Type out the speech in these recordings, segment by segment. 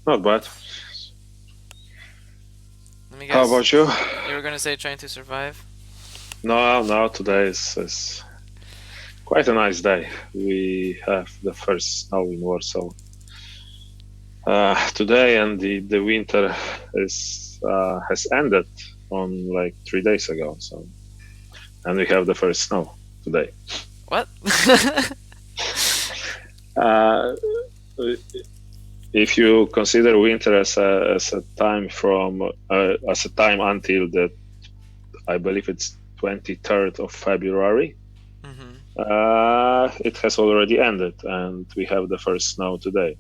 Not bad. Let me How guess. about you? You were gonna say trying to survive? No, today is quite a nice day. We have the first snow in Warsaw today, and the winter is has ended on like 3 days ago. So, and we have the first snow today. What? Uh, if you consider winter as a time from as a time until the I believe it's 23rd of February. hmm It has already ended, and we have the first snow today.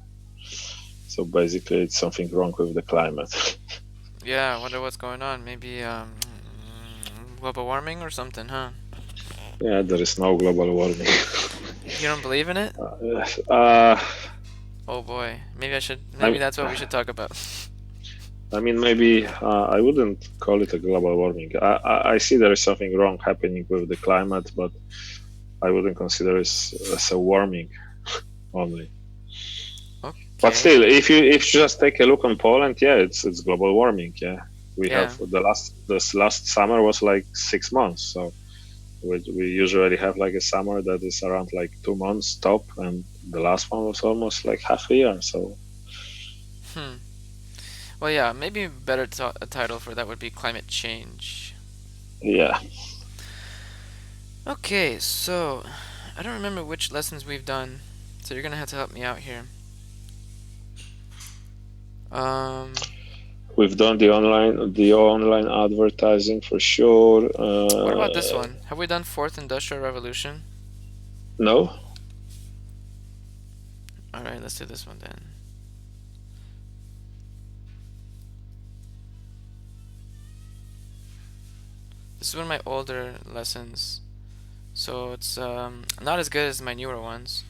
So basically, it's something wrong with the climate. Yeah, I wonder what's going on. Maybe global warming or something, huh? Yeah, there is no global warming. You don't believe in it? uh, Oh boy. Maybe I should. Maybe I, that's what we should talk about. I mean, maybe I wouldn't call it a global warming. I see there is something wrong happening with the climate, but I wouldn't consider it as a warming only. But Okay. still, if you just take a look on Poland, yeah, it's global warming. Yeah, we have Yeah. the last this last summer was like 6 months, so we usually have like a summer that is around like 2 months top, and the last one was almost like half a year. So Hmm. Well, yeah. Maybe a better a title for that would be climate change. yeah, Okay. So, I don't remember which lessons we've done, so you're gonna have to help me out here. Um. we've done the online advertising for sure. What about this one? Have we done Fourth Industrial Revolution? No, All right. Let's do this one then. This is one of my older lessons, so it's not as good as my newer ones.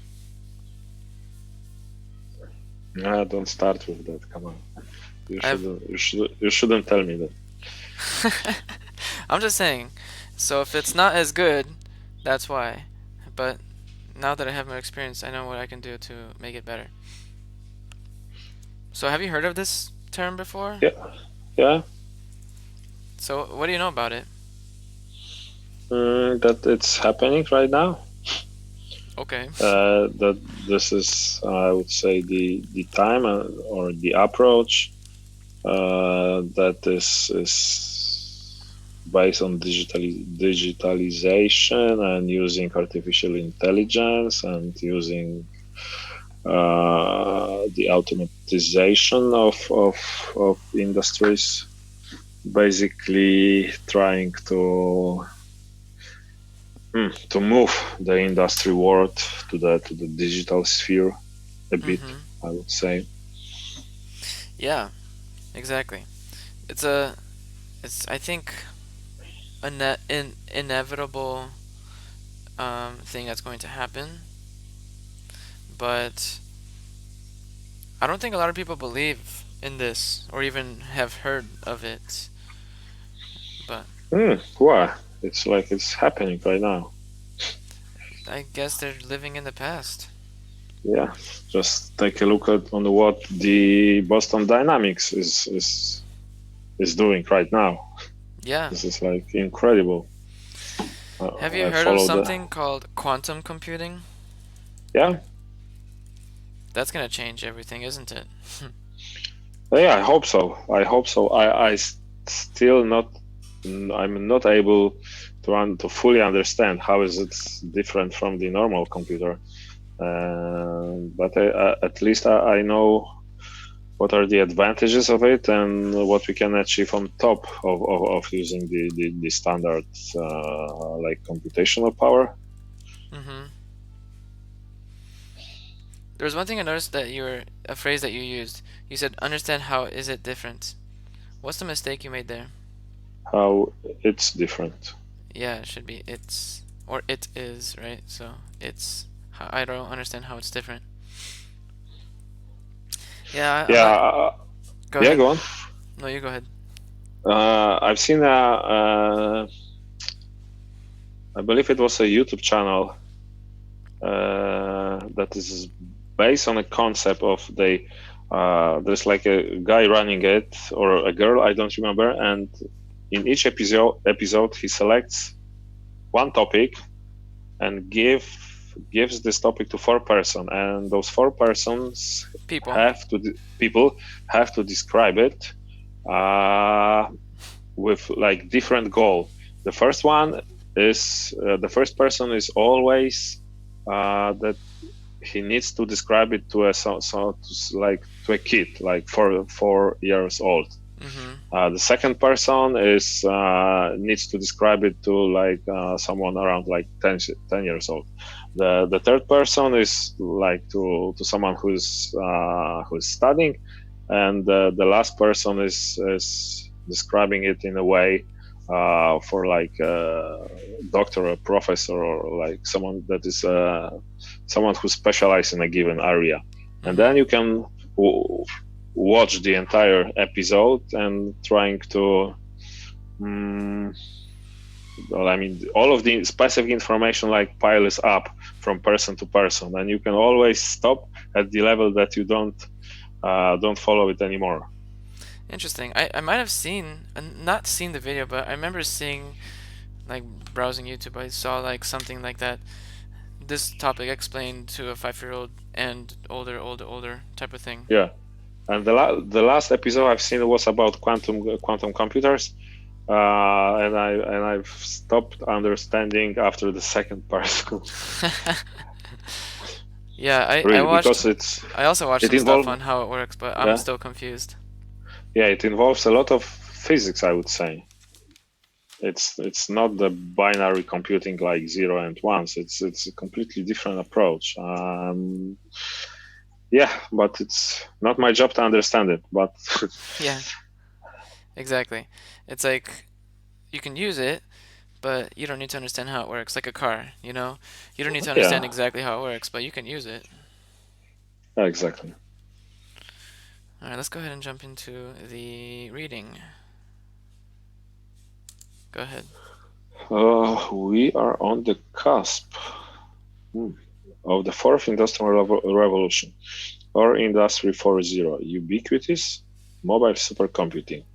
don't start with that. Come on, I've you shouldn't tell me that. I'm just saying. So if it's not as good, that's why. But now that I have more experience, I know what I can do to make it better. So have you heard of this term before? Yeah, yeah. So what do you know about it? That it's happening right now. Okay. That this is, I would say, the time or the approach that is based on digitalization and using artificial intelligence and using the automatization of industries, basically trying to move the industry world to the digital sphere a bit, Mhm. I would say. Yeah, exactly. It's a it's I think a inevitable thing that's going to happen, but I don't think a lot of people believe in this or even have heard of it. But Why? It's like it's happening right now. I guess they're living in the past. Yeah, just take a look at on what the Boston Dynamics is doing right now. Yeah. This is like incredible. Have you I heard of follow the something called quantum computing? yeah. That's gonna change everything, isn't it? Yeah, I hope so. I hope so. Still not. I'm not able to fully understand how is it different from the normal computer. But at least I know what are the advantages of it and what we can achieve on top of using the standard like computational power. Mm-hmm. There was one thing I noticed that you were a phrase that you used. You said, "Understand how is it different." What's the mistake you made there? How it's different. Yeah, it should be it's or it is, right? So it's. I don't understand how it's different. Yeah, I'm Yeah, not. Go yeah. ahead. Go on. No, you go ahead. I've seen I believe it was a YouTube channel that is based on a concept of There's like a guy running it or a girl, I don't remember, and in each episode he selects one topic and gives this topic to four person, and those four persons People. people have to describe it with like different goal. The first one is the first person is always that he needs to describe it to a like to a kid like 4 years old. Mm-hmm. The second person is needs to describe it to like someone around like 10 years old. The third person is like to someone who's studying, and the last person is describing it in a way for like a doctor or professor or like someone that is someone who specializes in a given area. And Mm-hmm. then you can watch the entire episode and trying to well, I mean, all of the specific information like piles up from person to person, and you can always stop at the level that you don't follow it anymore. Interesting. I might have seen, not seen the video, but I remember seeing, like, browsing YouTube, I saw, like, something like that. This topic explained to a 5-year-old and older type of thing. Yeah, and the last episode I've seen was about quantum computers, and I've stopped understanding after the second part. Yeah, I Really, watched, because I also watched it some stuff involves on how it works, but I'm yeah still confused. yeah it involves a lot of physics, I would say. It's not the binary computing like zero and ones. It's a completely different approach. Yeah, but it's not my job to understand it. But Yeah, exactly. It's like you can use it, but you don't need to understand how it works, like a car, you know? You don't need to understand yeah, exactly how it works, but you can use it. exactly. All right, let's go ahead and jump into the reading. Go ahead. We are on the cusp hmm, of the fourth industrial revolution, or Industry 4.0. Ubiquitous mobile supercomputing,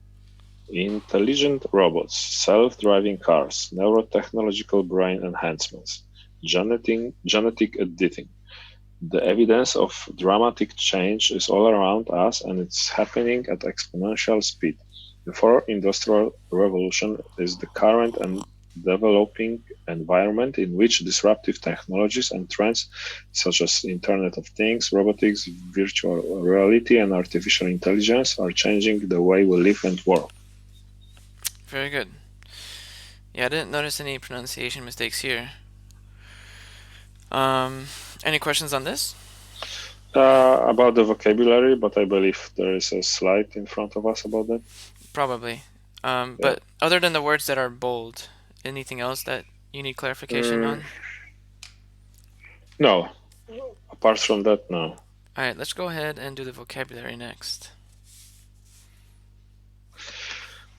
intelligent robots, self-driving cars, neurotechnological brain enhancements, genetic editing. The evidence of dramatic change is all around us, and it's happening at exponential speed. The fourth industrial revolution is the current and developing environment in which disruptive technologies and trends such as Internet of Things, robotics, virtual reality, and artificial intelligence are changing the way we live and work. Very good. Yeah, I didn't notice any pronunciation mistakes here. Um, any questions on this? About the vocabulary, but I believe there is a slide in front of us about that. Probably. Yeah. But other than the words that are bold, anything else that you need clarification Mm, on? no, apart from that, no. All right, let's go ahead and do the vocabulary next.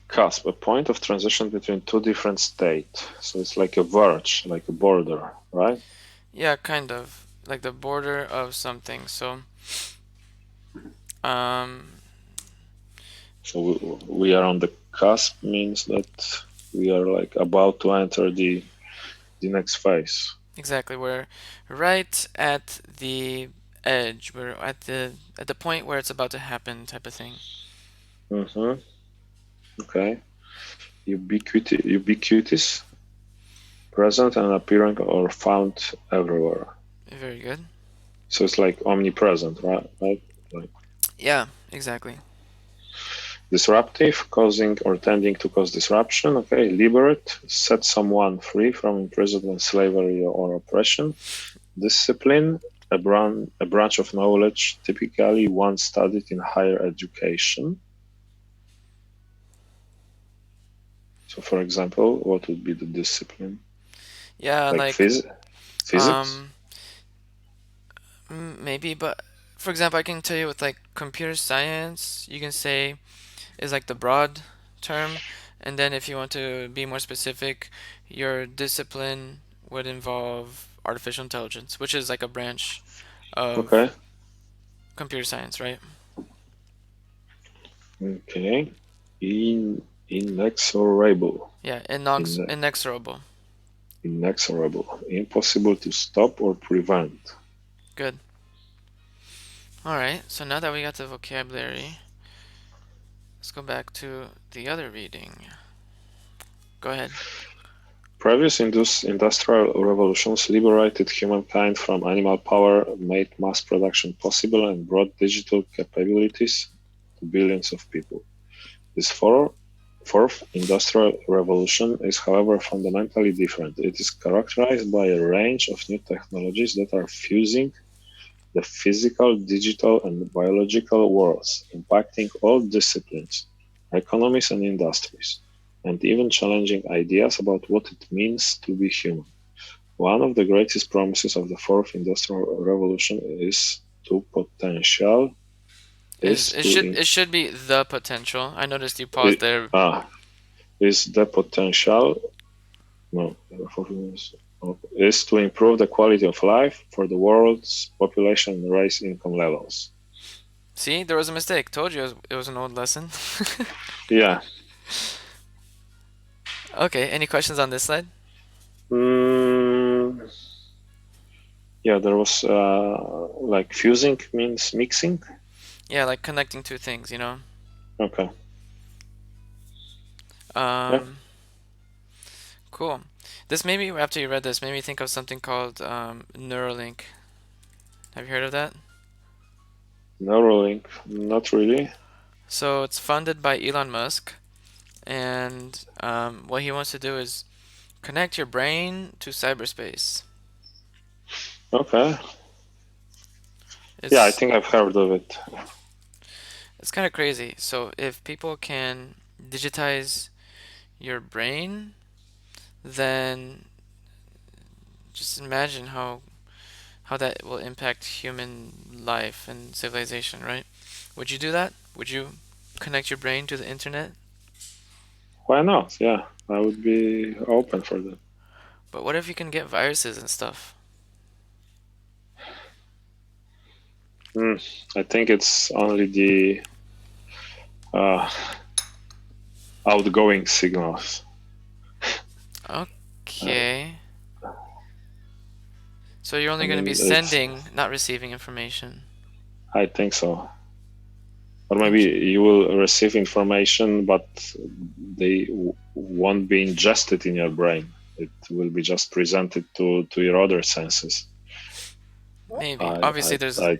Cusp, a point of transition between two different states. So it's like a verge, like a border, right? Yeah, kind of like the border of something. So, um, So we are on the cusp means that we are like about to enter the next phase. exactly. We're right at the edge. We're at the point where it's about to happen, type of thing. Mm-hmm. Okay. Ubiquitous, present and appearing or found everywhere. Very good. So it's like omnipresent, right? Like Yeah, exactly. disruptive, causing or tending to cause disruption. Okay, liberate, set someone free from imprisonment, slavery, or oppression. Discipline, a branch of knowledge, typically one studied in higher education. So, for example, what would be the discipline? Yeah, Like like physics? um, maybe, but for example, I can tell you with like computer science, you can say is like the broad term, and then if you want to be more specific, your discipline would involve artificial intelligence, which is like a branch of Okay, computer science, right? Okay. Inexorable. Yeah, In, inexorable. inexorable. Impossible to stop or prevent. Good. All right. So now that we got the vocabulary, let's go back to the other reading. Go ahead. Previous industrial revolutions liberated humankind from animal power, made mass production possible, and brought digital capabilities to billions of people. This fourth industrial revolution is, however, fundamentally different. It is characterized by a range of new technologies that are fusing the physical, digital, and biological worlds, impacting all disciplines, economies, and industries, and even challenging ideas about what it means to be human. One of the greatest promises of the fourth industrial revolution Is is it to should in, it should be the potential. I noticed you paused there. is the potential no is to improve the quality of life for the world's population and raise income levels. See, there was a mistake. Told you it was an old lesson. Yeah. Okay, any questions on this slide? Mm, yeah, there was like fusing means mixing. Yeah, like connecting two things, you know? Okay. Yeah. Um, cool. This made me, after you read this, made me think of something called Neuralink. Have you heard of that? Neuralink, not really. So it's funded by Elon Musk, and what he wants to do is connect your brain to cyberspace. Okay. Yeah, I It's think I've heard of it. it's kind of crazy. So if people can digitize your brain, then just imagine how that will impact human life and civilization, right? Would you do that? Would you connect your brain to the internet? Why not? Yeah, I would be open for that. But what if you can get viruses and stuff? Mm, I think it's only the uh, outgoing signals. Uh, Okay. So you're I only going to be mean, it's. sending, not receiving information. I think so. Or maybe Int- you will receive information, but they won't be ingested in your brain. It will be just presented to your other senses. Maybe. I, Obviously, I, there's. I,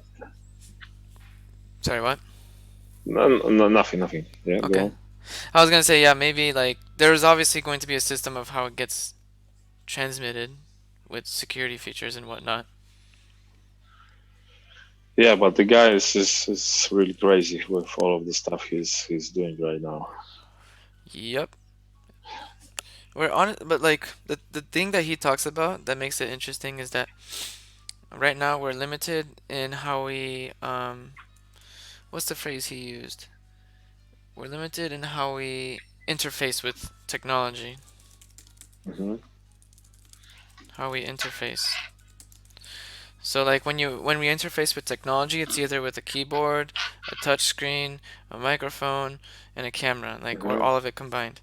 Sorry, what? no, no, nothing. Yeah, go Okay. on. I was going to say, yeah, maybe like there's obviously going to be a system of how it gets transmitted with security features and whatnot. Yeah, but the guy is really crazy with all of the stuff he's doing right now. Yep. We're on it, but like the thing that he talks about that makes it interesting is that right now we're limited in how we what's the phrase he used? We're limited in how we interface with technology, Hmm. how we interface. So like when we interface with technology, it's either with a keyboard, a touch screen, a microphone, and a camera, like or Hmm. all of it combined,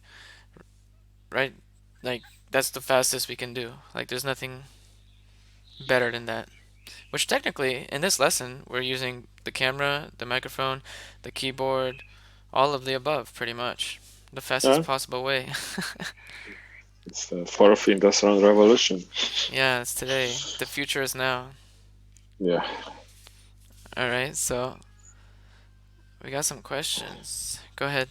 right? Like that's the fastest we can do. Like there's nothing better than that. Which technically, in this lesson, we're using the camera, the microphone, the keyboard, all of the above, pretty much. The fastest Yeah, possible way. it's the fourth industrial revolution. Yeah, it's today. The future is now. Yeah. Alright, so we got some questions. Go ahead.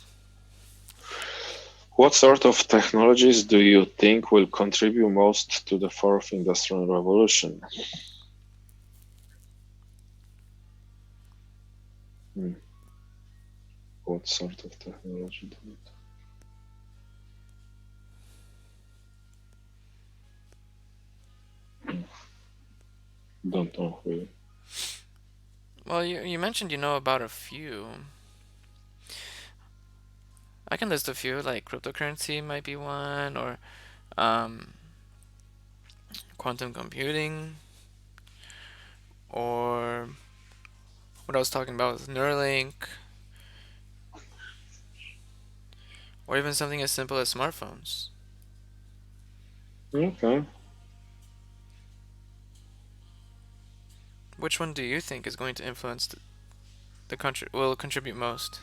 What sort of technologies do you think will contribute most to the fourth industrial revolution? Hmm. What sort of technology do you think? Don't know really. Well, you mentioned you know about a few. I can list a few, like cryptocurrency might be one, or um, quantum computing, or what I was talking about was Neuralink, or even something as simple as smartphones. Okay. Which one do you think is going to influence the country, will contribute most?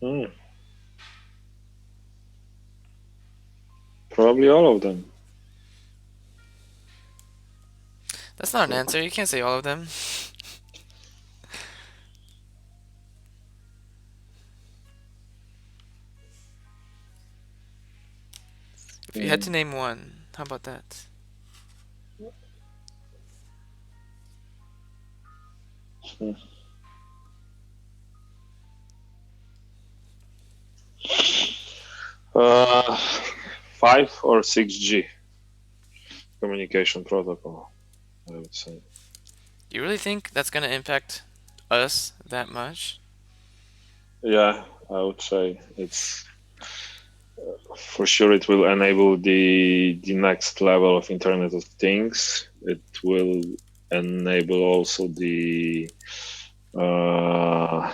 Hmm. Probably all of them. That's not an answer. You can't say all of them. If you had to Hmm. name one, how about that? Hmm. 5 or 6G communication protocol, I would say. You really think that's gonna impact us that much? Yeah, I would say it's for sure it will enable the next level of Internet of Things. It will enable also the how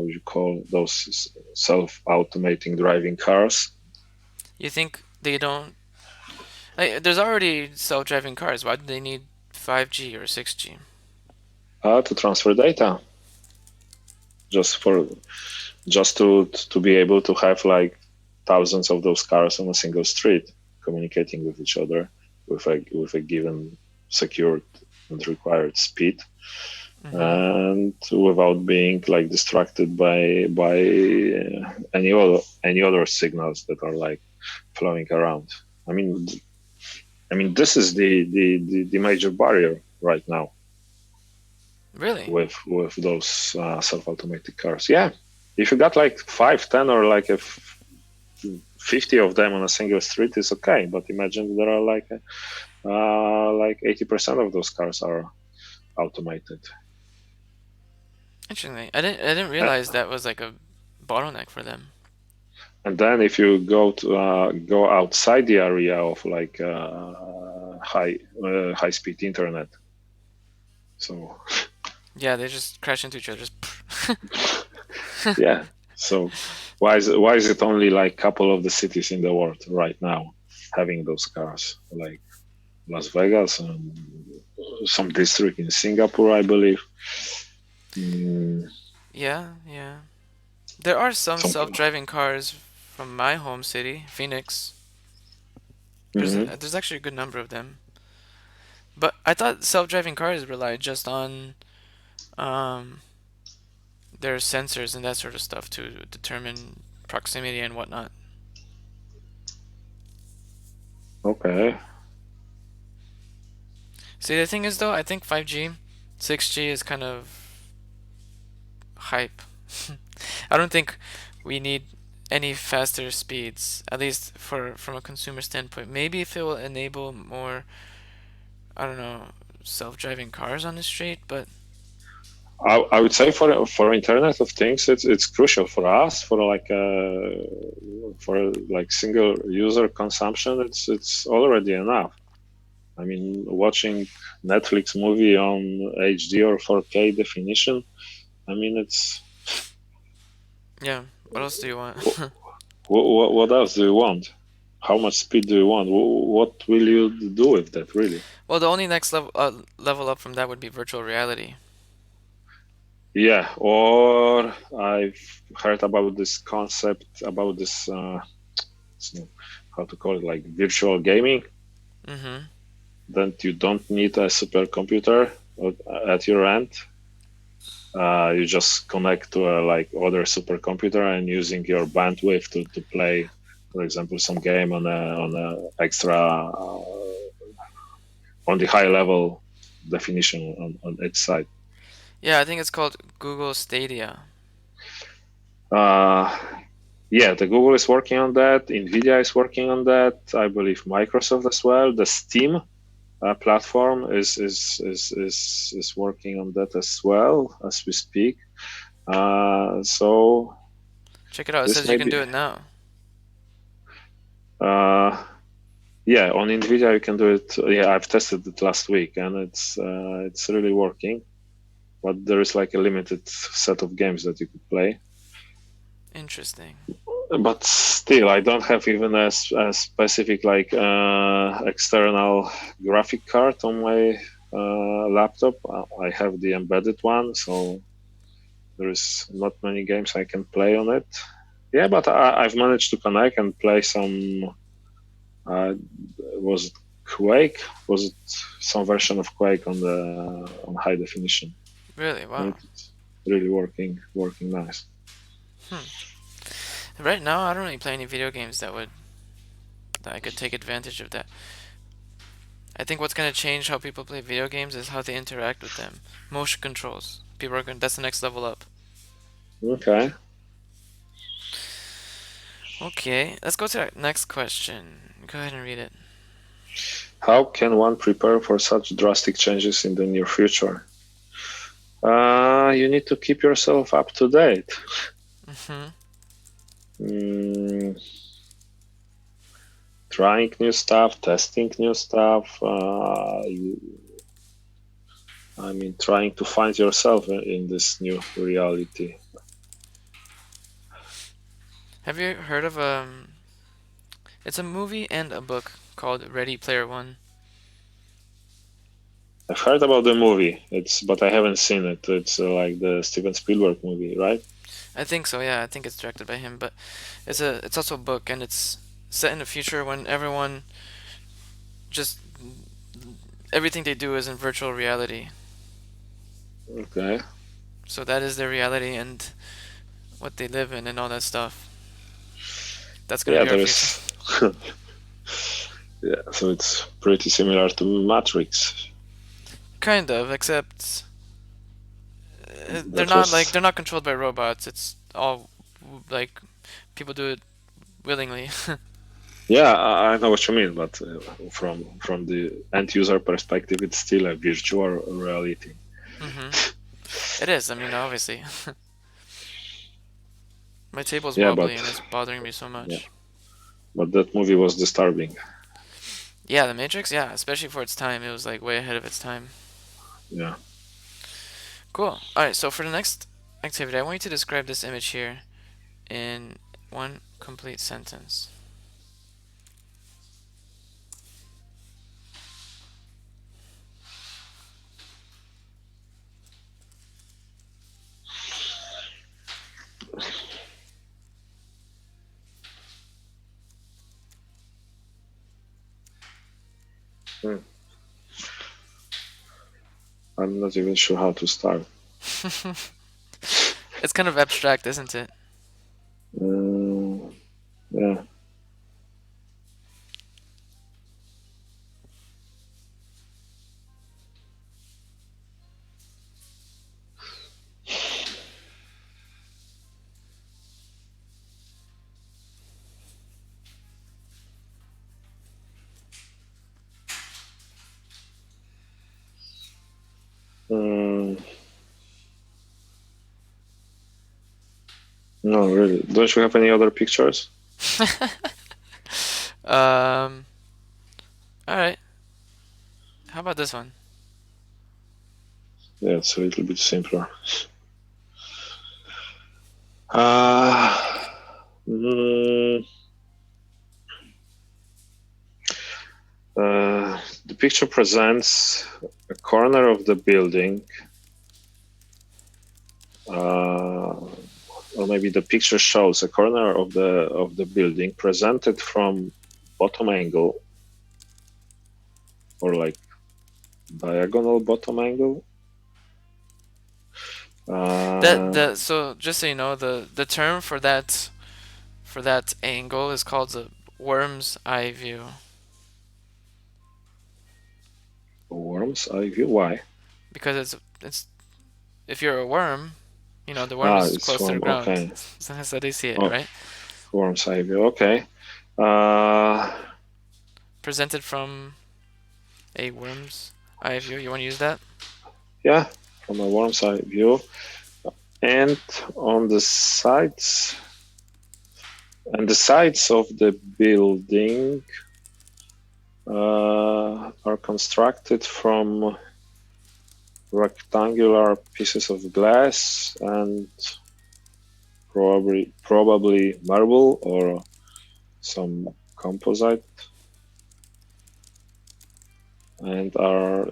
you call those self-automating driving cars. You think they don't? Like, there's already self-driving cars. Why do they need 5G or 6G? To transfer data, just for just to be able to have like thousands of those cars on a single street communicating with each other with a given secured and required speed, Mm-hmm. and without being like distracted by any other signals that are like flowing around. I mean, this is the major barrier right now Really? with those self-automated cars. Yeah, if you got like 5, 10, or like 50 of them on a single street, is okay. But imagine there are like 80% of those cars are automated. Interesting. I didn't Uh, realize that was like a bottleneck for them. And then if you go outside the area of like high speed internet, so Yeah, they just crash into each other. Just yeah. So why is it only like couple of the cities in the world right now having those cars, like Las Vegas and some district in Singapore, I believe. Mm, yeah, yeah. There are some some. self-driving cars from my home city, Phoenix. Mhm. There's actually a good number of them. But I thought self-driving cars rely just on um, their sensors and that sort of stuff to determine proximity and whatnot. Okay. See, the thing is though, I think 5G, 6G is kind of hype. I don't think we need any faster speeds, at least for from a consumer standpoint. Maybe if it will enable more, I don't know, self-driving cars on the street, but I would say for Internet of Things, it's crucial for us for like single user consumption. It's already enough. I mean, watching Netflix movie on HD or 4K definition. I mean, it's yeah. What else do you want? what else do you want? How much speed do you want? What will you do with that, really? Well, the only next level up from that would be virtual reality. Yeah, or I've heard about this concept about this how to call it, like virtual gaming. Mm-hmm. Then you don't need a supercomputer at your end. You just connect to a like other supercomputer and using your bandwidth to play, for example, some game on a extra on the high level definition on each side. Yeah, I think it's called Google Stadia. Uh, yeah, the Google is working on that. Nvidia is working on that. I believe Microsoft as well. The Steam platform is working on that as well as we speak. So Check it out. It this says you may can be. do it now. Uh, yeah, on Nvidia you can do it. Yeah, I've tested it last week and it's really working. But there is like a limited set of games that you could play. Interesting. But still, I don't have even a specific like external graphic card on my laptop. I have the embedded one, so there is not many games I can play on it. Yeah, but I've managed to connect and play some. Was it Quake? Was it some version of Quake on the on high definition? Really? Wow. It's really working nice. Right now, I don't really play any video games that I could take advantage of that. I think what's gonna change how people play video games is how they interact with them. Motion controls. People are going. That's the next level up. Okay. Okay, let's go to our next question. Go ahead and read it. How can one prepare for such drastic changes in the near future? You need to keep yourself up to date. Trying new stuff, testing new stuff. Trying to find yourself in this new reality. Have you heard of it's a movie and a book called Ready Player One. I've heard about the movie, but I haven't seen it. It's like the Steven Spielberg movie, right? I think so, yeah. I think it's directed by him, but it's also a book, and it's set in the future when everyone just everything they do is in virtual reality. Okay. So that is their reality and what they live in and all that stuff. That's gonna be our future. Yeah, so it's pretty similar to Matrix. Kind of, except they're not controlled by robots. It's all like people do it willingly. Yeah, I know what you mean, but from the end user perspective, it's still a virtual reality. It is. I mean, obviously. My table's wobbly and it's bothering me so much. Yeah. But that movie was disturbing. Yeah, The Matrix. Yeah, especially for its time, it was like way ahead of its time. Yeah. Cool. All right. So for the next activity, I want you to describe this image here in one complete sentence. I'm not even sure how to start. It's kind of abstract, isn't it? Yeah. No, really. Don't you have any other pictures? All right. How about this one? Yeah, it's a little bit simpler. The picture presents a corner of the building, or maybe the picture shows a corner of the building presented from bottom angle, or like diagonal bottom angle. So just so you know, the term for that angle is called the worm's eye view. Worm's eye view? Why? Because it's if you're a worm, you know the worm is close to the ground. Okay. So that's how they see it, right? Worm's eye view. Okay. Presented from a worm's eye view. You want to use that? Yeah, from a worm's eye view. And on the sides, of the building are constructed from rectangular pieces of glass and probably marble or some composite, and are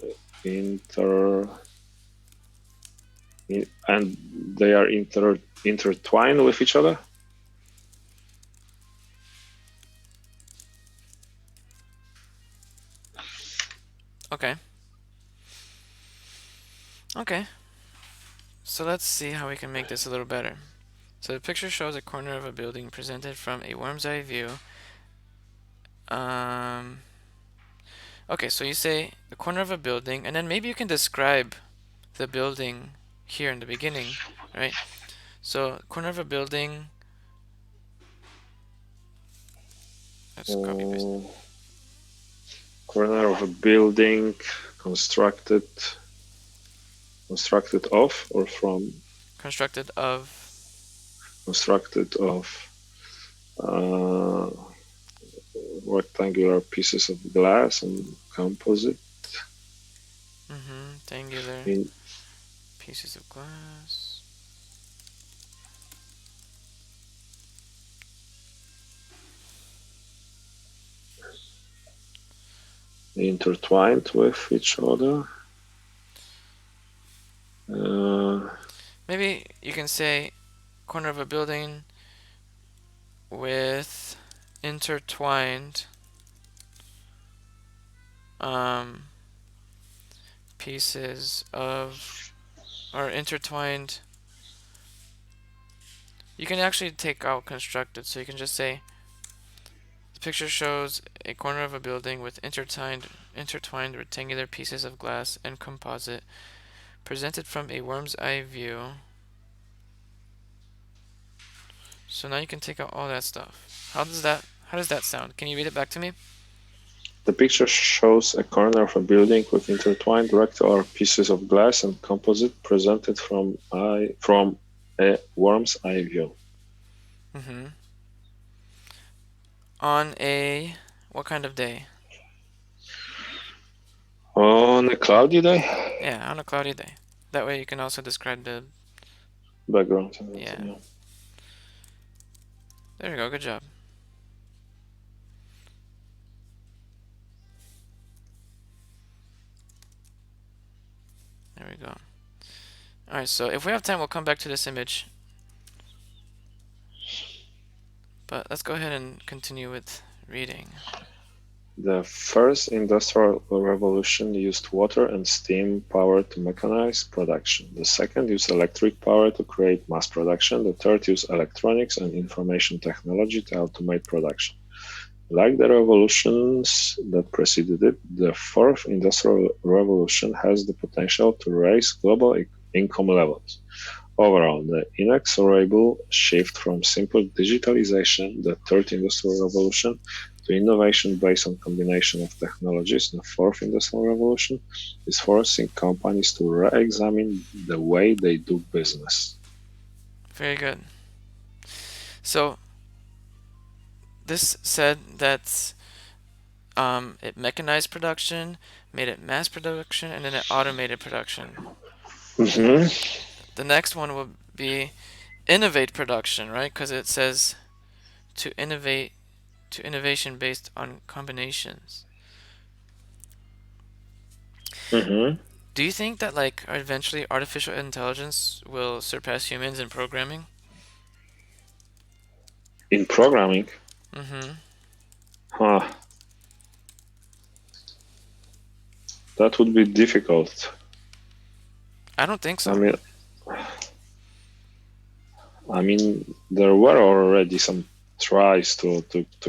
and they are intertwined with each other. Okay. Okay. So let's see how we can make this a little better. So the picture shows a corner of a building presented from a worm's eye view. Okay, so you say the corner of a building, and then maybe you can describe the building here in the beginning, right? So corner of a building. Let's copy paste. Corner of a building constructed of or from? Constructed of. Constructed of rectangular pieces of glass and composite. Rectangular pieces of glass. Intertwined with each other. Maybe you can say corner of a building with intertwined pieces of, or intertwined. You can actually take out constructed, so you can just say the picture shows a corner of a building with intertwined rectangular pieces of glass and composite presented from a worm's eye view. So now you can take out all that stuff. How does that sound? Can you read it back to me? The picture shows a corner of a building with intertwined rectangular pieces of glass and composite presented from a worm's eye view. On a what kind of day? On a cloudy day? Yeah, on a cloudy day. That way you can also describe the background. Yeah. There you go, good job. There we go. Alright, so if we have time, we'll come back to this image. But let's go ahead and continue with reading. The first industrial revolution used water and steam power to mechanize production. The second used electric power to create mass production. The third used electronics and information technology to automate production. Like the revolutions that preceded it, the fourth industrial revolution has the potential to raise global income levels. Overall, the inexorable shift from simple digitalization, the third industrial revolution, to innovation based on combination of technologies, the fourth industrial revolution, is forcing companies to re-examine the way they do business. Very good. So this said that it mechanized production, made it mass production, and then it automated production. The next one will be innovate production, right? Because it says to innovate, to innovation based on combinations. Do you think that like eventually artificial intelligence will surpass humans in programming? In programming? That would be difficult. I don't think so. I mean, there were already some tries to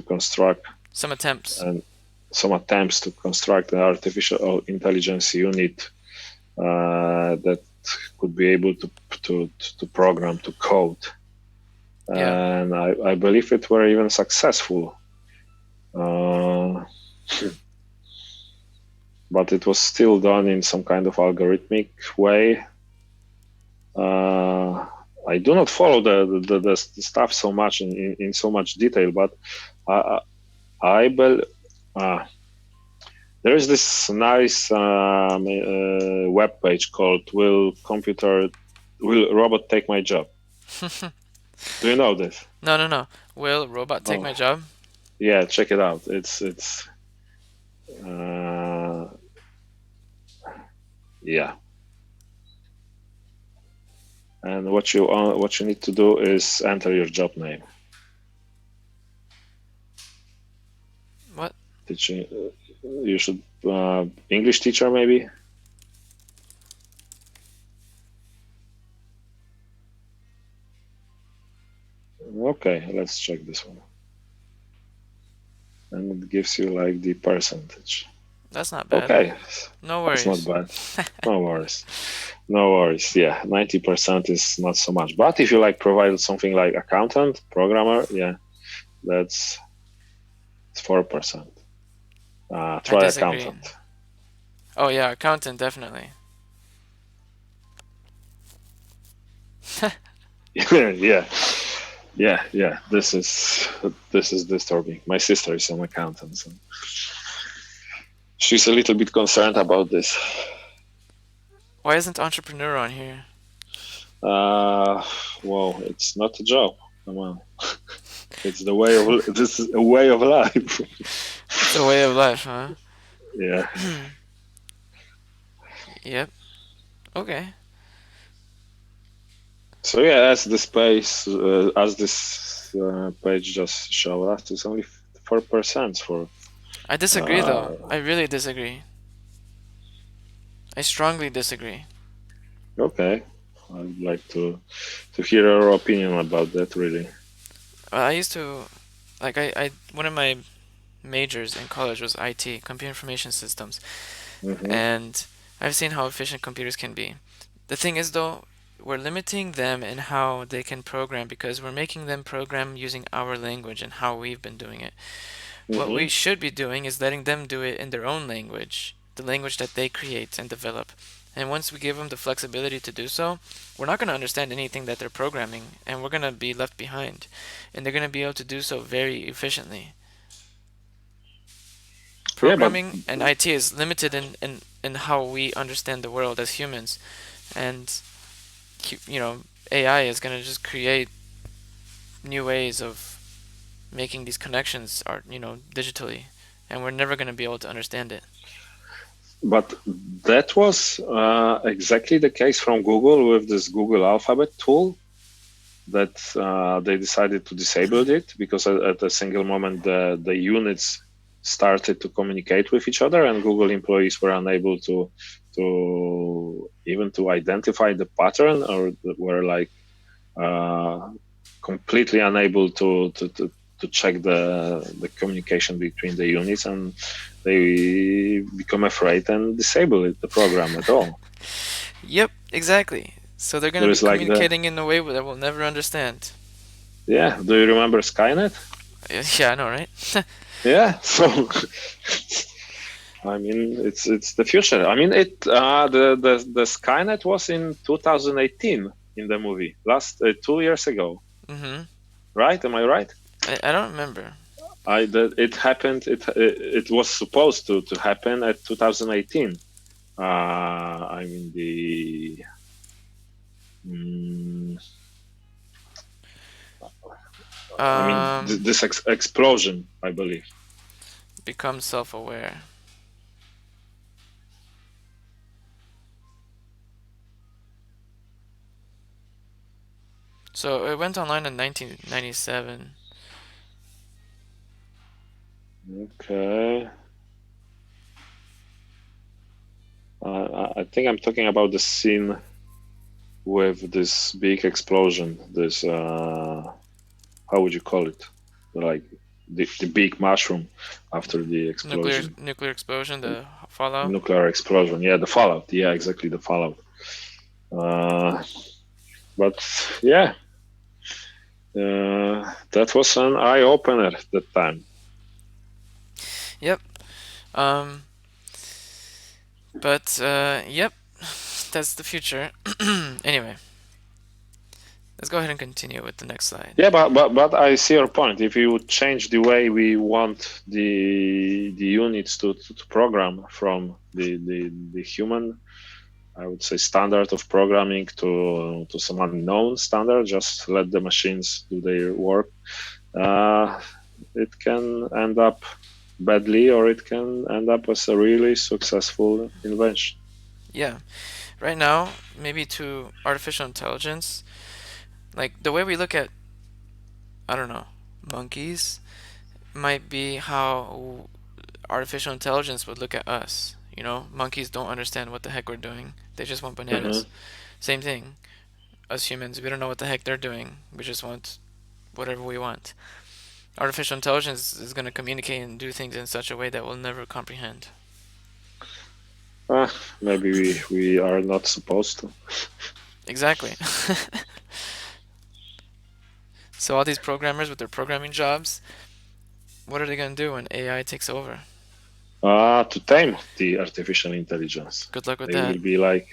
construct some attempts to construct an artificial intelligence unit that could be able to program, to code. Yeah. And I believe it were even successful. But it was still done in some kind of algorithmic way. I do not follow the stuff so much in so much detail, but I believe there is this nice web page called "Will Robot Take My Job?" Do you know this? No. Will robot take Oh, my job? yeah. Check it out. It's uh, yeah. And what you need to do is enter your job name. What? Teaching. You should English teacher maybe. Okay, let's check this one. And it gives you like the percentage. That's not bad. Okay, No that's not worries. bad. No worries. No worries. Yeah, 90% is not so much. But if you like provide something like accountant, programmer, yeah, that's 4%. I Try disagree. accountant. Oh yeah, accountant definitely. Yeah, yeah. This is disturbing. My sister is an accountant, so she's a little bit concerned about this. Why isn't entrepreneur on here? Well, it's not a job. Come on, it's the way of this is a way of life. It's a way of life, huh? Yeah. Yep. Okay. So yeah, as the space, as this page just showed us, it's only 4% for. I disagree though. I really disagree. I strongly disagree. Okay, I'd like to hear your opinion about that. Really. I used to, like, one of my majors in college was IT, computer information systems, Mm-hmm. and I've seen how efficient computers can be. The thing is, though, we're limiting them in how they can program because we're making them program using our language and how we've been doing it. What Mm-hmm. we should be doing is letting them do it in their own language, the language that they create and develop. And once we give them the flexibility to do so, we're not going to understand anything that they're programming, and we're going to be left behind. And they're going to be able to do so very efficiently. Yeah, but Programming and IT is limited in how we understand the world as humans. And, AI is going to just create new ways of making these connections digitally. And we're never going to be able to understand it. but that was exactly the case from Google with this Google Alphabet tool that they decided to disable it because at a single moment the units started to communicate with each other and Google employees were unable to even to identify the pattern or were like completely unable to check the communication between the units and they become afraid and disable it, the program at all. Yep, exactly. So they're going There to be is like communicating in a way that we'll never understand. yeah, do you remember Skynet? Yeah, I know, right? Yeah, so I mean it's the future. I mean the Skynet was in 2018 in the movie last 2 years ago, Mm-hmm. right? Am I right? I don't remember. It happened. It was supposed to happen at 2018. I mean the. Mm, I mean this explosion, I believe. Become self-aware. So it went online in 1997. Okay. I think I'm talking about the scene with this big explosion. This how would you call it? Like the big mushroom after the explosion. Nuclear explosion, the fallout. Nuclear explosion. Yeah, the fallout. Yeah, exactly the fallout. But yeah, that was an eye opener at that time. Yep. But yep, that's the future. Anyway, let's go ahead and continue with the next slide. Yeah, but I see your point. If you change the way we want the units to program from the human I would say, standard of programming to some unknown standard, just let the machines do their work, it can end up badly, or it can end up as a really successful invention. Yeah. Right now, maybe to artificial intelligence, like the way we look at, I don't know, monkeys might be how artificial intelligence would look at us. You know, monkeys don't understand what the heck we're doing. They just want Hmm. bananas. Same thing. Us humans, we don't know what the heck they're doing. We just want whatever we want. Artificial intelligence is going to communicate and do things in such a way that we'll never comprehend. Uh, Maybe we are not supposed to. Exactly. So all these programmers with their programming jobs, what are they going to do when AI takes over? To tame the artificial intelligence. Good luck with They that. will be like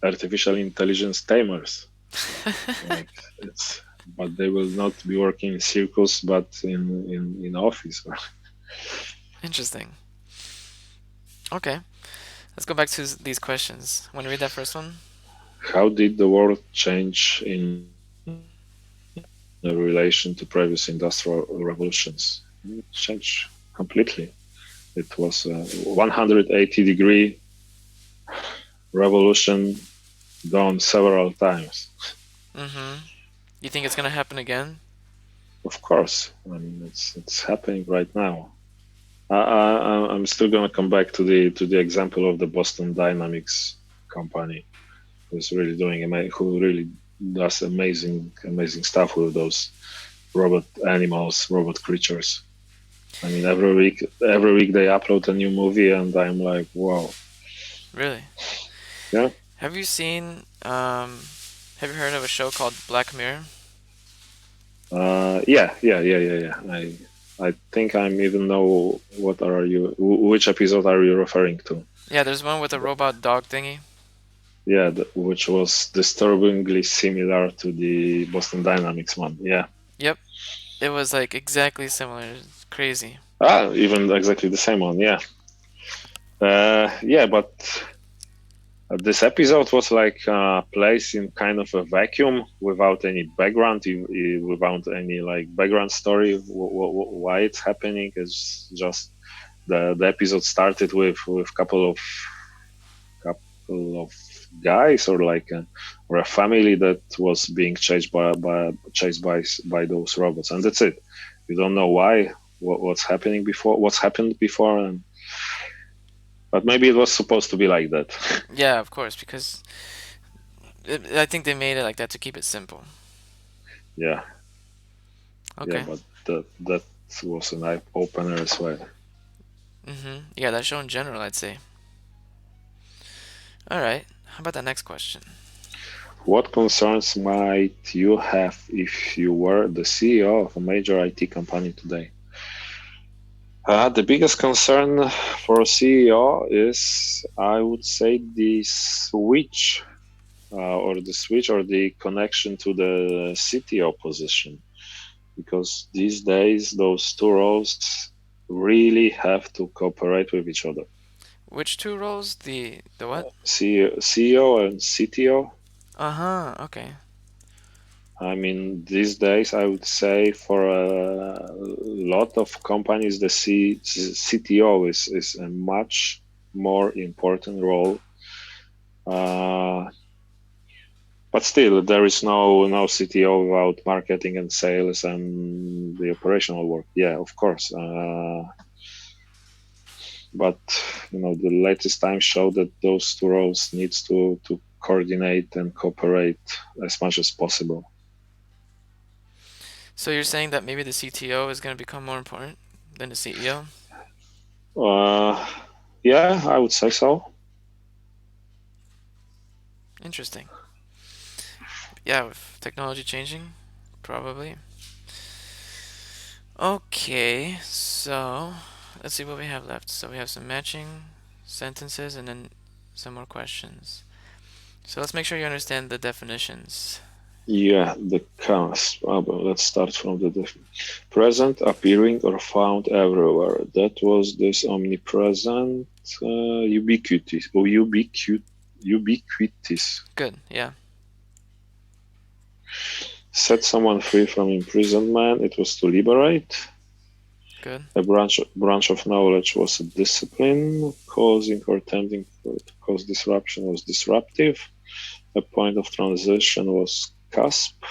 artificial intelligence tamers. Like but they will not be working in circus, but in office. Interesting. Okay, let's go back to these questions. Want to read that first one? How did the world change in relation to previous industrial revolutions? It changed completely. It was a 180-degree revolution done several times. Mm-hmm. You think it's going to happen again? Of course, I mean it's happening right now. I'm still gonna come back to the example of the Boston Dynamics company, who's really who really does amazing stuff with those robot animals, robot creatures. I mean, every week they upload a new movie, and I'm like, wow, Really? yeah, Have you seen, have you heard of a show called Black Mirror? yeah. I think I'm even know which episode are you referring to? Yeah, there's one with a robot dog thingy. Yeah, which was disturbingly similar to the Boston Dynamics one. Yeah. Yep, it was like exactly similar. It's crazy. Even exactly the same one. Yeah. Yeah, but this episode was like placed in kind of a vacuum without any background, without any like background story. Why it's happening is just the episode started with couple of guys, or like or a family that was being chased by those robots, and that's it. You don't know why, what's happened before, and but maybe it was supposed to be like that. Yeah, of course, because I think they made it like that to keep it simple. Yeah, yeah, Okay. but that was an eye opener as well. Mm-hmm. Yeah, that show in general, I'd say. All right. How about that next question? What concerns might you have if you were the CEO of a major IT company today? The biggest concern for a CEO is, I would say, the switch or the connection to the CTO position, because these days those two roles really have to cooperate with each other. Which two roles? The what? CEO and CTO. Uh-huh. Okay. I mean, these days, I would say for a lot of companies, the CTO is a much more important role. Uh, but still, there is no CTO without marketing and sales and the operational work. Yeah, of course. But the latest time show that those two roles needs to coordinate and cooperate as much as possible. So you're saying that maybe the CTO is going to become more important than the CEO? Uh, yeah, I would say so. Interesting. Yeah, with technology changing, probably. Okay, so let's see what we have left. So we have some matching sentences and then some more questions. So let's make sure you understand the definitions. Yeah, the cast. Let's start from the present, appearing, or found everywhere. That was this omnipresent, ubiquitous, or ubiquitous. Good. Yeah. Set someone free from imprisonment. It was to liberate. Good. A branch of knowledge was a discipline. Causing or attempting to cause disruption was disruptive. A point of transition was cusp.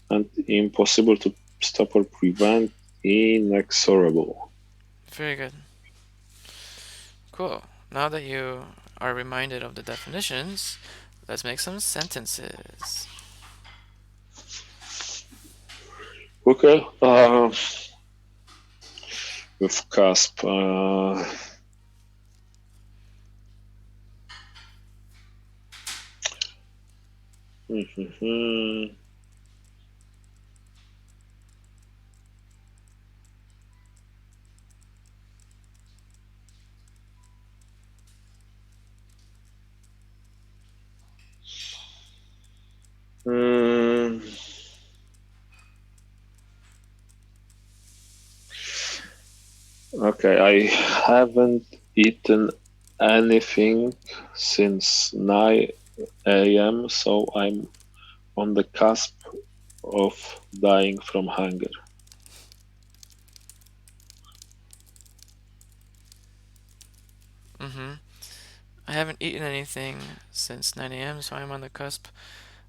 And impossible to stop or prevent, inexorable. Very good. Cool. Now that you are reminded of the definitions, let's make some sentences. Okay. With cusp. Okay, I haven't eaten anything since 9 a.m., so I'm on the cusp of dying from hunger. I haven't eaten anything since 9 a.m., so I'm on the cusp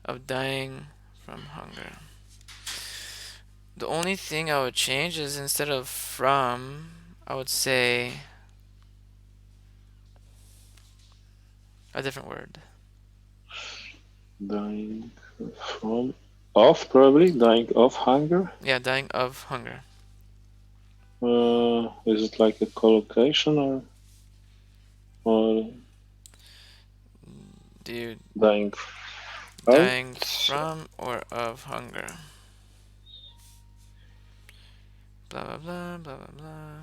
of dying from hunger. The only thing I would change is instead of from, I would say a different word. Dying from of probably dying of hunger. Yeah, dying of hunger. Is it like a collocation or Do you dying? dying from or of hunger? Blah blah blah blah blah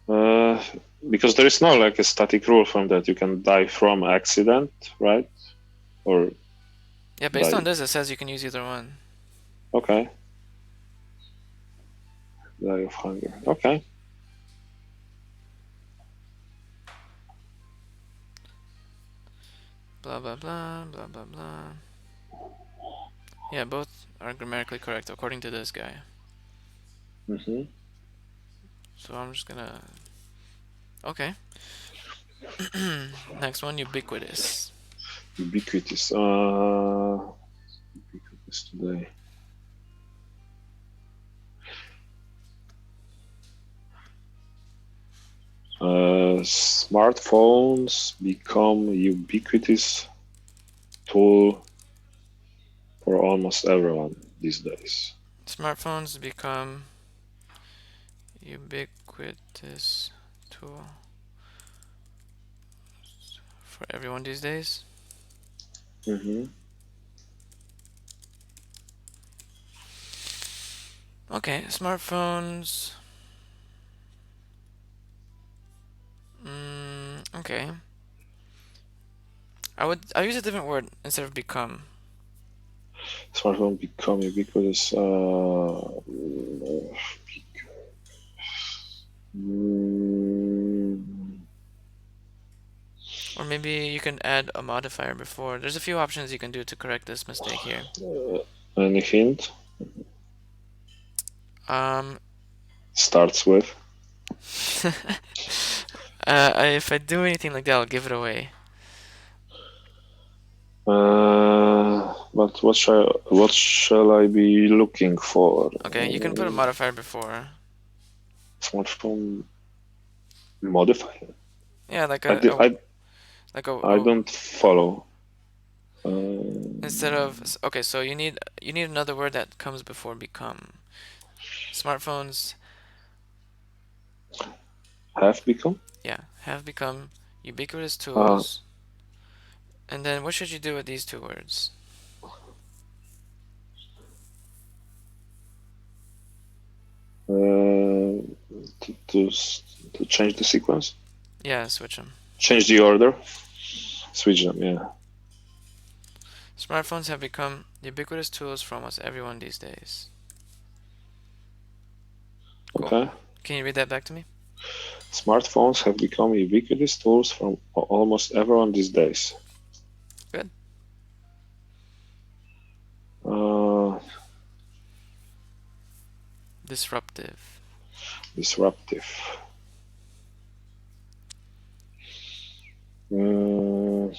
blah. Because there is no like a static rule from that. You can die from accident, right? Or Yeah, based die. on this, it says you can use either one. Okay. Die of hunger. Okay. Blah blah blah blah blah blah. Yeah, both are grammatically correct according to this guy. So I'm just gonna. Okay. Next one, ubiquitous. Ubiquitous. Ubiquitous today. Smartphones become ubiquitous tool for almost everyone these days. Smartphones become ubiquitous tool for everyone these days. Okay, smartphones. Okay. I use a different word instead of become. Smartphone become ubiquitous. Or maybe you can add a modifier before. There's a few options you can do to correct this mistake here. Any hint? Um, Starts with. if I do anything like that, I'll give it away. But what shall I be looking for? Okay, you can put a modifier before. Smartphone modifier. Yeah, like I a don't follow. instead of okay, so you need another word that comes before become. Smartphones Have become. have become ubiquitous tools. And then what should you do with these two words? To change the sequence. Yeah, switch them. Change the order. Switch them. Yeah. Smartphones have become ubiquitous tools for almost everyone these days. Cool. Okay. Can you read that back to me? Smartphones have become ubiquitous tools from almost everyone these days. Good. Disruptive. Disruptive. Mm,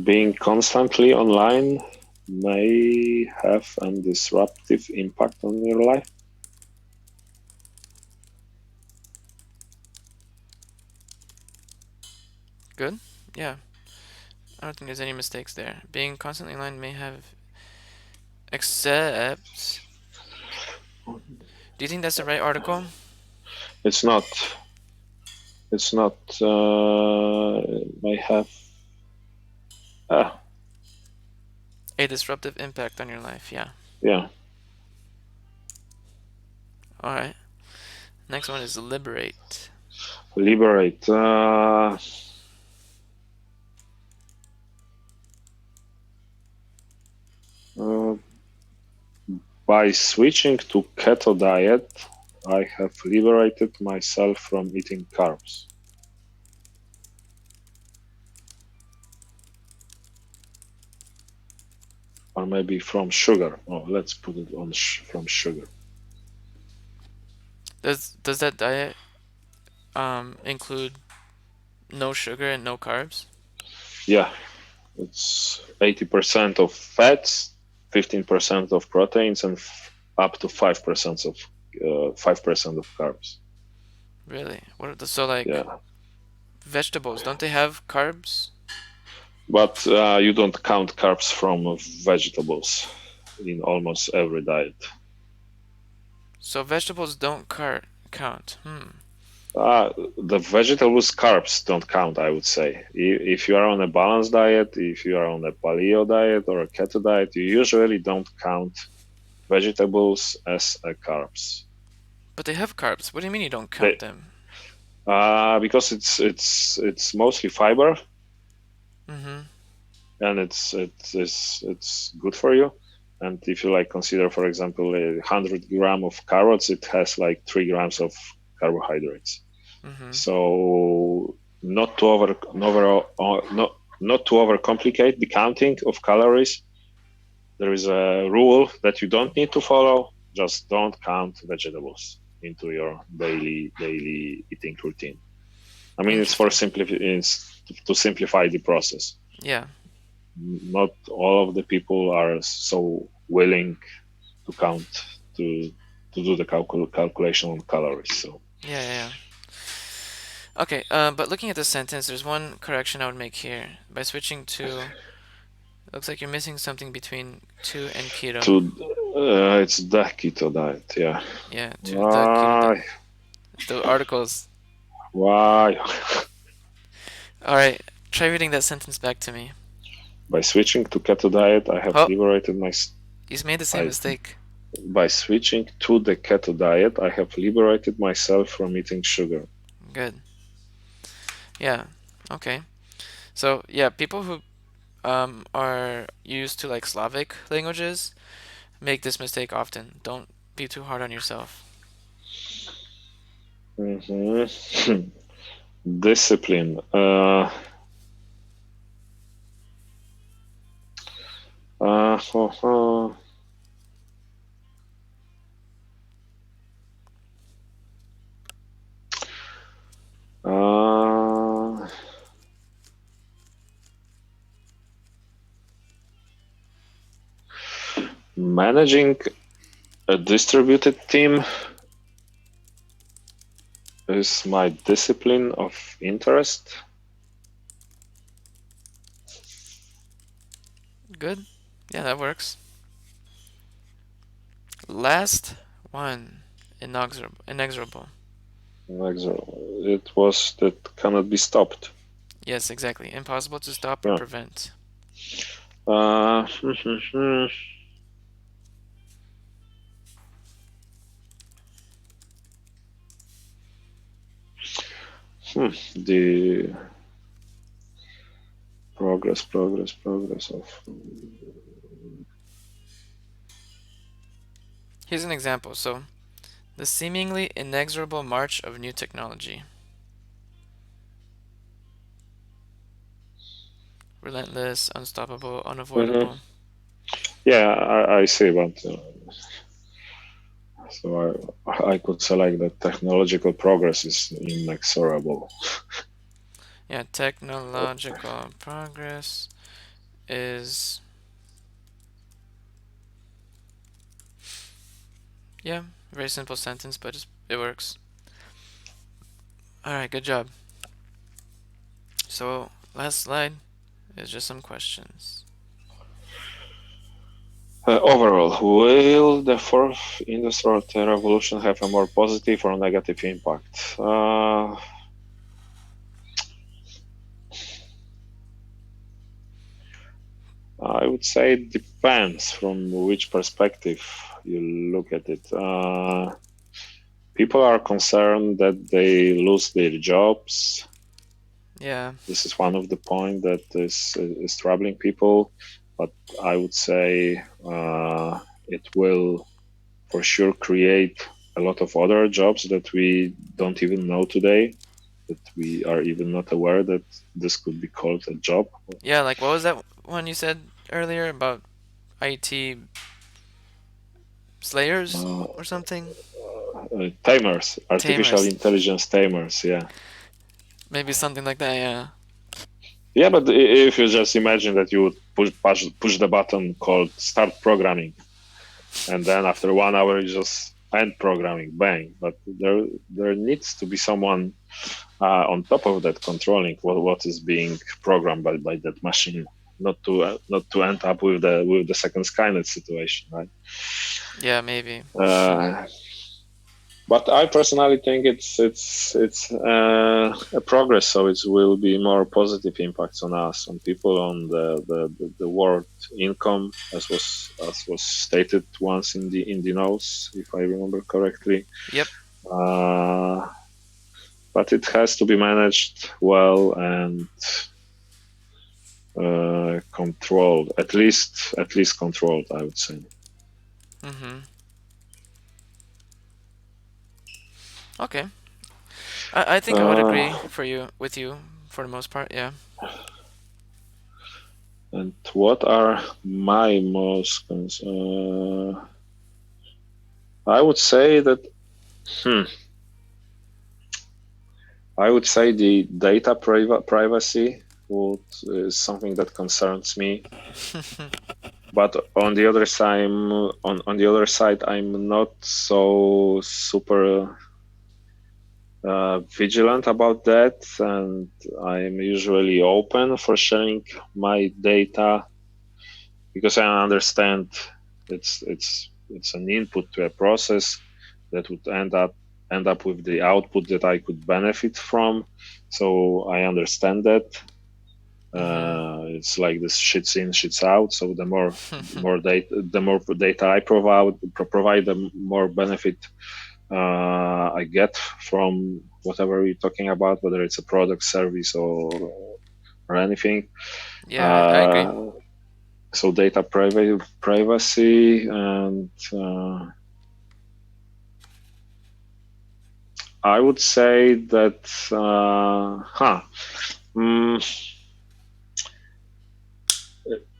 Being constantly online may have a disruptive impact on your life. Good. Yeah. I don't think there's any mistakes there. Being constantly online may have, except. Do you think that's the right article? It's not. It's not. May have. Ah, A disruptive impact on your life. Yeah. yeah. All right. Next one is liberate. Liberate. By switching to keto diet, I have liberated myself from eating carbs. Or maybe from sugar. Oh, let's put it on from sugar. Does that diet include no sugar and no carbs? Yeah, it's 80% of fats, 15% of proteins, and up to 5% of 5% of carbs. Really? What are the, so like Yeah, vegetables, don't they have carbs? but you don't count carbs from vegetables in almost every diet. So vegetables don't count. The vegetables carbs don't count, I would say. If you are on a balanced diet, if you are on a paleo diet or a keto diet, you usually don't count vegetables as carbs. But they have carbs. What do you mean you don't count They, them? because it's mostly fiber Mm-hmm. and it's good for you. And if you like consider, for example, 100 grams of carrots, it has like 3 grams of carbohydrates. Mm-hmm. So not to not to overcomplicate the counting of calories. There is a rule that you don't need to follow. Just don't count vegetables into your daily eating routine. I mean, it's Interesting. it's to simplify the process. Yeah. Not all of the people are so willing to count to do the calculation on calories. So Yeah, yeah, yeah. Okay, but looking at the sentence, there's one correction I would make here. By switching to, looks like you're missing something between to and keto. to it's the keto diet. Yeah. Yeah, to the keto diet. Why? The articles. Why? All right, try reading that sentence back to me. By switching to keto diet, I have Oh, liberated you made the same I, mistake. by switching to the keto diet, I have liberated myself from eating sugar. Good. Yeah. Okay. So yeah, people who are used to like Slavic languages make this mistake often. Don't be too hard on yourself. Mm-hmm. Discipline. Uh, uh, uh, uh, Managing a distributed team is my discipline of interest. Good. Yeah, that works. Last one. Inexorable. Inexorable. It was that cannot be stopped. Yes, exactly. Impossible to stop or Yeah. prevent. Uh, the progress of Here's an example. So, the seemingly inexorable march of new technology. Relentless, unstoppable, Hmm. unavoidable. Yeah, I see, but so I could select that technological progress is inexorable. Yeah, technological progress is, yeah, very simple sentence, but it works. All right, good job. So, last slide is just some questions. Overall, will the fourth industrial revolution have a more positive or negative impact? I would say it depends from which perspective you look at it. People are concerned that they lose their jobs. Yeah, This is one of the points that is troubling people. But I would say it will for sure create a lot of other jobs that we don't even know today, that we are even not aware that this could be called a job. yeah. Like, what was that one you said earlier about IT slayers Uh, or something? Tamers, artificial Tamers. intelligence tamers, yeah. Maybe something like that. Yeah. Yeah, but if you just imagine that you would push the button called start programming, and then after 1 hour you just end programming, bang. But there needs to be someone on top of that controlling what is being programmed by that machine, not to end up with the second Skynet situation, right? Yeah, maybe. Uh, but I personally think it's a progress, so it will be more positive impacts on us, on people, on the world income, as was stated once in the notes, if I remember correctly. Yep. Uh, but it has to be managed well and controlled, at least controlled, I would say. Mm-hmm. Okay. I think I would Uh, agree with you for the most part. Yeah. and what are my most I would say that hmm, I would say the data privacy is something that concerns me. But on the other side, I'm not so super vigilant about that, and I'm usually open for sharing my data because I understand it's an input to a process that would end up with the output that I could benefit from. So I understand that. Mm-hmm. It's like this shits in, shits out. So the more data I provide, the more benefit I get from whatever we're talking about, whether it's a product, service, or anything. Yeah, I agree. Uh, so data privacy, and I would say that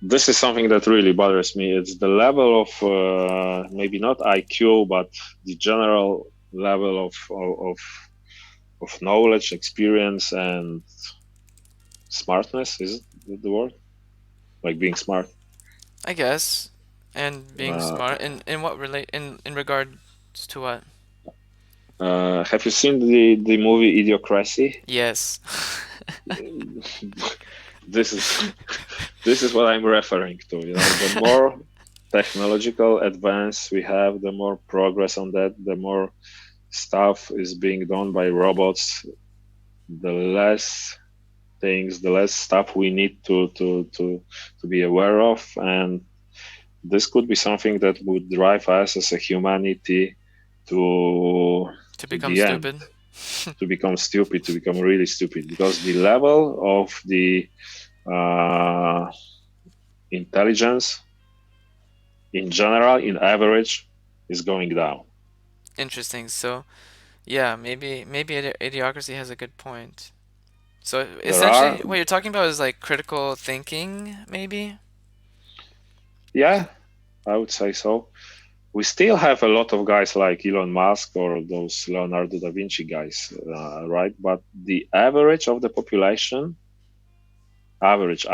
this is something that really bothers me. It's the level of maybe not IQ, but the general level of knowledge, experience, and smartness. Is it the word? Like being smart. I guess. And being Uh, smart in what relate in regards to what? have you seen the movie Idiocracy? Yes. this is this is what I'm referring to. The more technological advance we have, the more progress on that, the more stuff is being done by robots, the less things, the less stuff we need to be aware of, and this could be something that would drive us as a humanity to To to become the end, stupid. to become stupid, to become really stupid, because the level of the intelligence in general, in average, is going down. Interesting. So, yeah, maybe Idiocracy has a good point. So There are, essentially, what you're talking about is like critical thinking, maybe? yeah, I would say so. We still have a lot of guys like Elon Musk or those Leonardo da Vinci guys, right? But the average of the population, average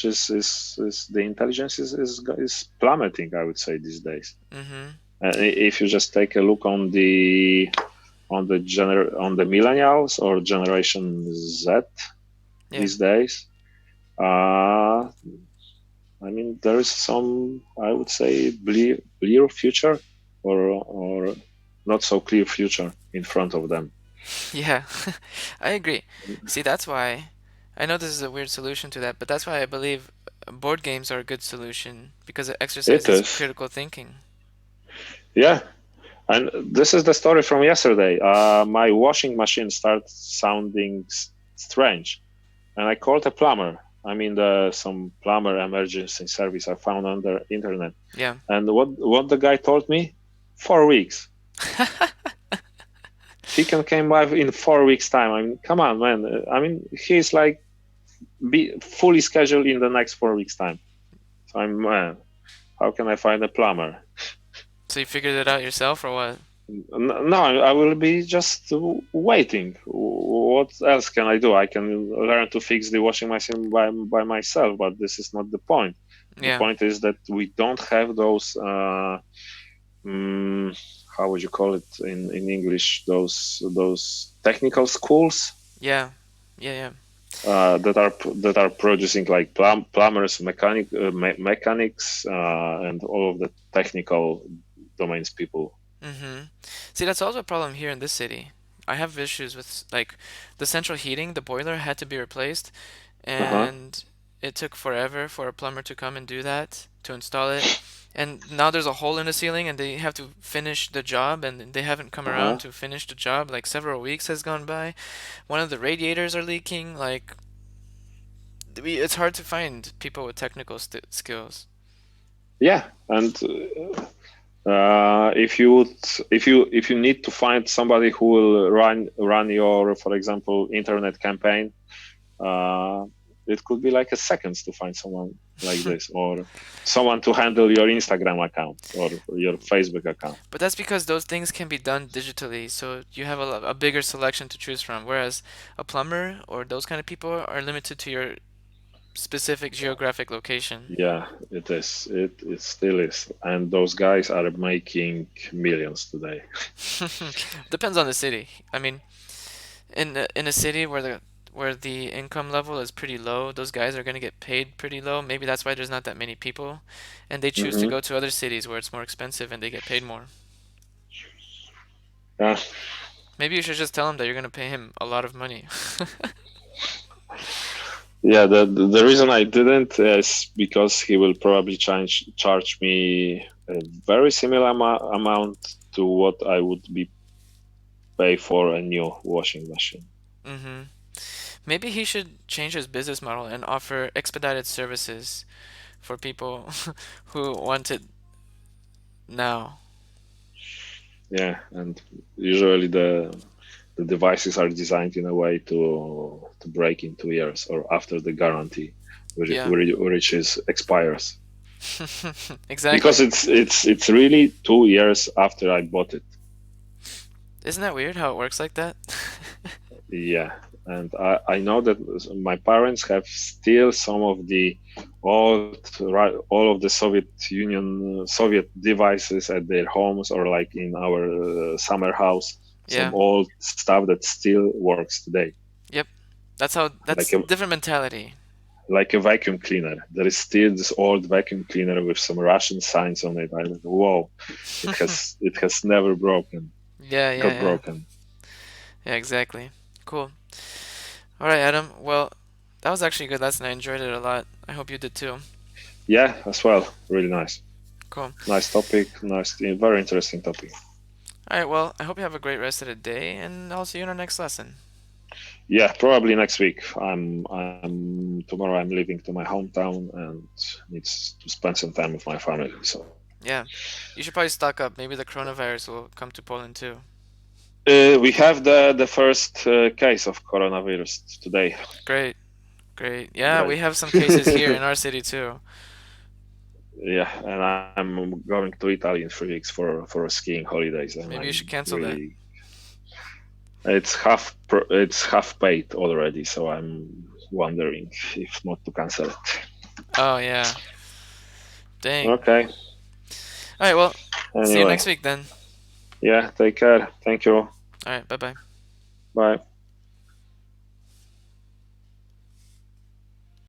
is the intelligence is plummeting. I would say these days. Mm-hmm. If you just take a look on the millennials or Generation Z Yeah. these days, uh, I mean there is some, I would say, clear future or not so clear future in front of them. Yeah. I agree. See, that's why I know this is a weird solution to that, but that's why I believe board games are a good solution because it It exercises is, critical thinking. yeah. And this is the story from yesterday. My washing machine started sounding strange, and I called a plumber. I mean, some plumber emergency service I found on the internet. Yeah. And what the guy told me? 4 weeks. He can come back in 4 weeks time. I mean, come on, man. I mean, he's like be fully scheduled in the next 4 weeks time. So I'm, man, how can I find a plumber? So you figured it out yourself or what? No, I will be just waiting. What else can I do? I can learn to fix the washing machine by myself, but this is not the point. The Yeah. point is that we don't have those, how would you call it in English? Those technical schools Yeah. Yeah, yeah. that are producing like plumbers, mechanics, and all of the technical domains people. Mm-hmm. See, that's also a problem here in this city. I have issues with like the central heating, the boiler had to be replaced, Uh-huh. and it took forever for a plumber to come and do that, to install it. And now there's a hole in the ceiling and they have to finish the job and they haven't come around Uh-huh. to finish the job. Like several weeks has gone by. One of the radiators are leaking. Like it's hard to find people with technical skills. Yeah, and if you would, if you need to find somebody who will run your, for example, internet campaign, uh, it could be like a seconds to find someone like this, or someone to handle your Instagram account or your Facebook account. But that's because those things can be done digitally, so you have a bigger selection to choose from. Whereas a plumber or those kind of people are limited to your specific geographic location. Yeah, it is. It still is, and those guys are making millions today. Depends on the city. I mean, in a city where the income level is pretty low, those guys are going to get paid pretty low. Maybe that's why there's not that many people, and they choose to Hmm. go to other cities where it's more expensive and they get paid more. Yeah, Maybe you should just tell him that you're going to pay him a lot of money. yeah. The reason I didn't is because he will probably charge me a very similar amount to what I would be pay for a new washing machine. hmm Maybe he should change his business model and offer expedited services for people who want it now. Yeah, and usually the devices are designed in a way to break in 2 years or after the guarantee, Yeah, which is expires. Because exactly. it's really 2 years after I bought it. Isn't that weird how it works like that? Yeah, and I know that my parents have still some of the all of the Soviet Union Soviet devices at their homes or like in our summer house, some Yeah, old stuff that still works today, yep. like That's a different mentality. like a vacuum cleaner. There is still this old vacuum cleaner with some Russian signs on it. I like, whoa, it has never Yeah, yeah, got yeah. broken. Yeah, exactly. Cool. All right, Adam. Well, that was actually a good lesson. I enjoyed it a lot. I hope you did too. Yeah, as well. Really nice. Cool. Nice topic. Nice, very interesting topic. All right, well, I hope you have a great rest of the day, and I'll see you in our next lesson. Yeah, probably next week. I'm tomorrow. I'm leaving to my hometown and needs to spend some time with my family. So Yeah, you should probably stock up. Maybe the coronavirus will come to Poland too. We have the first case of coronavirus today. Great, great. Yeah, we Great. have some cases here in our city too. Yeah, and I'm going to Italy in 3 weeks for skiing holidays, and Maybe you I'm should cancel that. really it's half paid already, so I'm wondering if not to cancel it. Oh yeah. Dang. Okay. All right, well, see you Anyway, next week then. yeah, take care. Thank you. All right, bye-bye. Bye.